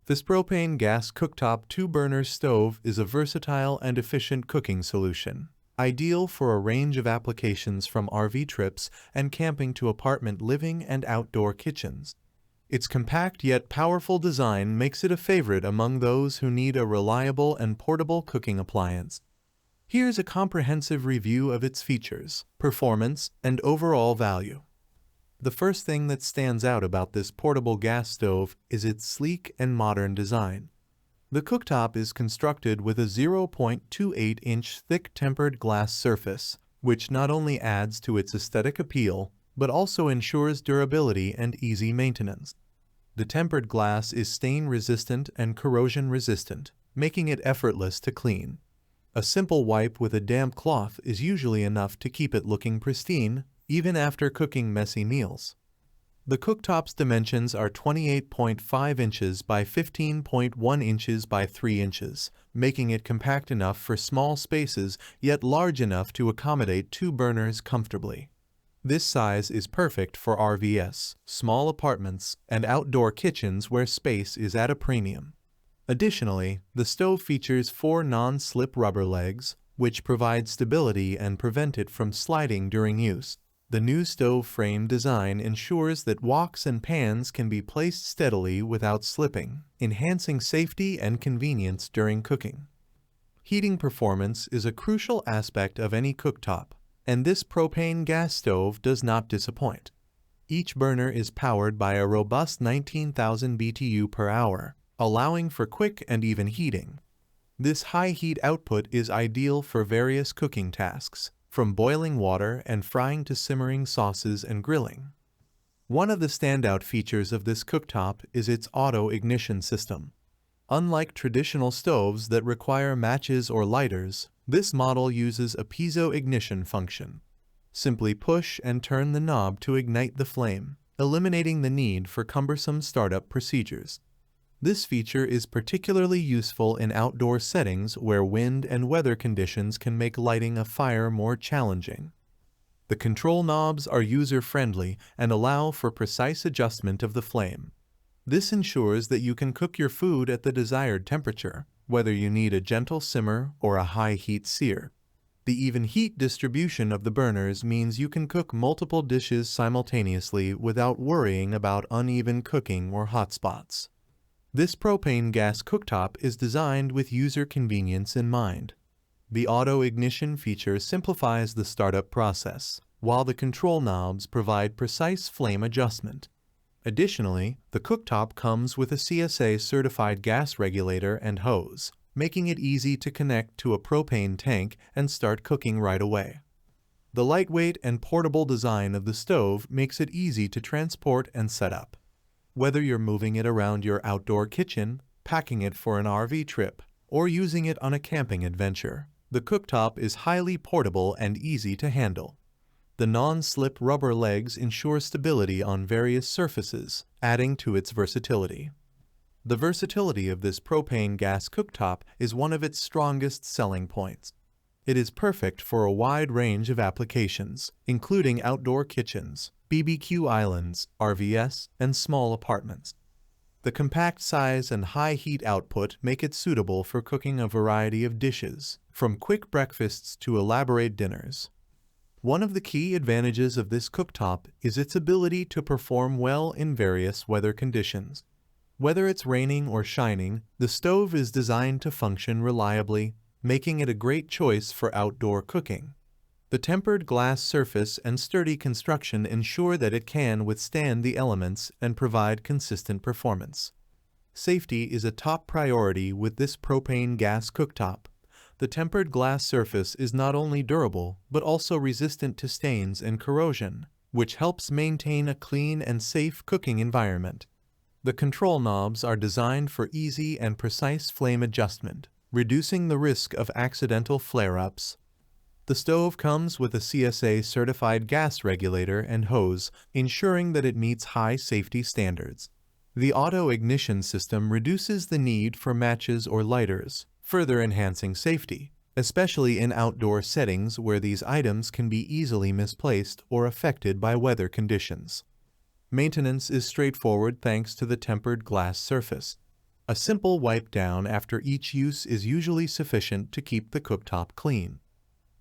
This propane gas cooktop 2-burner stove is a versatile and efficient cooking solution, ideal for a range of applications from RV trips and camping to apartment living and outdoor kitchens. Its compact yet powerful design makes it a favorite among those who need a reliable and portable cooking appliance. Here's a comprehensive review of its features, performance, and overall value. The first thing that stands out about this portable gas stove is its sleek and modern design. The cooktop is constructed with a 0.28-inch thick tempered glass surface, which not only adds to its aesthetic appeal, but also ensures durability and easy maintenance. The tempered glass is stain-resistant and corrosion-resistant, making it effortless to clean. A simple wipe with a damp cloth is usually enough to keep it looking pristine, even after cooking messy meals. The cooktop's dimensions are 28.5 inches by 15.1 inches by 3 inches, making it compact enough for small spaces yet large enough to accommodate 2 burners comfortably. This size is perfect for RVs, small apartments, and outdoor kitchens where space is at a premium. Additionally, the stove features 4 non-slip rubber legs, which provide stability and prevent it from sliding during use. The new stove frame design ensures that woks and pans can be placed steadily without slipping, enhancing safety and convenience during cooking. Heating performance is a crucial aspect of any cooktop, and this propane gas stove does not disappoint. Each burner is powered by a robust 19,000 BTU per hour, allowing for quick and even heating. This high heat output is ideal for various cooking tasks, from boiling water and frying to simmering sauces and grilling. One of the standout features of this cooktop is its auto ignition system. Unlike traditional stoves that require matches or lighters, this model uses a piezo ignition function. Simply push and turn the knob to ignite the flame, eliminating the need for cumbersome startup procedures. This feature is particularly useful in outdoor settings where wind and weather conditions can make lighting a fire more challenging. The control knobs are user-friendly and allow for precise adjustment of the flame. This ensures that you can cook your food at the desired temperature, whether you need a gentle simmer or a high-heat sear. The even heat distribution of the burners means you can cook multiple dishes simultaneously without worrying about uneven cooking or hot spots. This propane gas cooktop is designed with user convenience in mind. The auto ignition feature simplifies the startup process, while the control knobs provide precise flame adjustment. Additionally, the cooktop comes with a CSA-certified gas regulator and hose, making it easy to connect to a propane tank and start cooking right away. The lightweight and portable design of the stove makes it easy to transport and set up. Whether you're moving it around your outdoor kitchen, packing it for an RV trip, or using it on a camping adventure, the cooktop is highly portable and easy to handle. The non-slip rubber legs ensure stability on various surfaces, adding to its versatility. The versatility of this propane gas cooktop is one of its strongest selling points. It is perfect for a wide range of applications, including outdoor kitchens, BBQ islands, RVs, and small apartments. The compact size and high heat output make it suitable for cooking a variety of dishes, from quick breakfasts to elaborate dinners. One of the key advantages of this cooktop is its ability to perform well in various weather conditions. Whether it's raining or shining, the stove is designed to function reliably, making it a great choice for outdoor cooking. The tempered glass surface and sturdy construction ensure that it can withstand the elements and provide consistent performance. Safety is a top priority with this propane gas cooktop. The tempered glass surface is not only durable, but also resistant to stains and corrosion, which helps maintain a clean and safe cooking environment. The control knobs are designed for easy and precise flame adjustment, reducing the risk of accidental flare-ups. The stove comes with a CSA-certified gas regulator and hose, ensuring that it meets high safety standards. The auto ignition system reduces the need for matches or lighters, further enhancing safety, especially in outdoor settings where these items can be easily misplaced or affected by weather conditions. Maintenance is straightforward thanks to the tempered glass surface. A simple wipe down after each use is usually sufficient to keep the cooktop clean.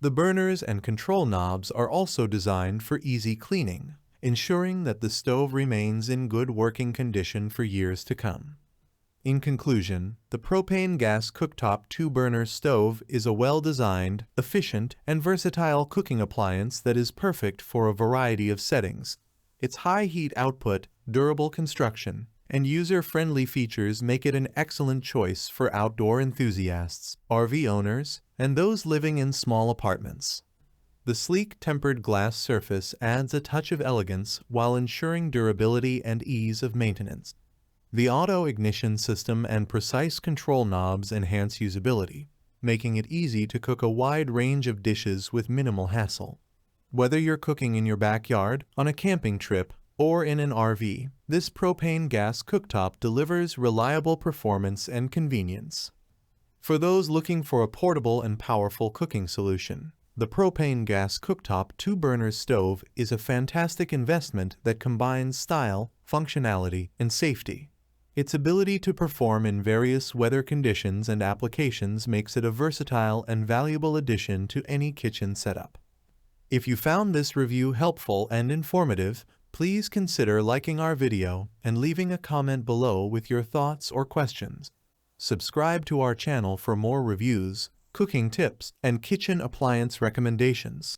The burners and control knobs are also designed for easy cleaning, ensuring that the stove remains in good working condition for years to come. In conclusion, the Propane Gas Cooktop 2-burner stove is a well-designed, efficient, and versatile cooking appliance that is perfect for a variety of settings. Its high heat output, durable construction, and user-friendly features make it an excellent choice for outdoor enthusiasts, RV owners, and those living in small apartments. The sleek tempered glass surface adds a touch of elegance while ensuring durability and ease of maintenance. The auto-ignition system and precise control knobs enhance usability, making it easy to cook a wide range of dishes with minimal hassle. Whether you're cooking in your backyard, on a camping trip, or in an RV, this propane gas cooktop delivers reliable performance and convenience. For those looking for a portable and powerful cooking solution, the Propane Gas Cooktop 2-burner stove is a fantastic investment that combines style, functionality, and safety. Its ability to perform in various weather conditions and applications makes it a versatile and valuable addition to any kitchen setup. If you found this review helpful and informative, please consider liking our video and leaving a comment below with your thoughts or questions. Subscribe to our channel for more reviews, cooking tips, and kitchen appliance recommendations.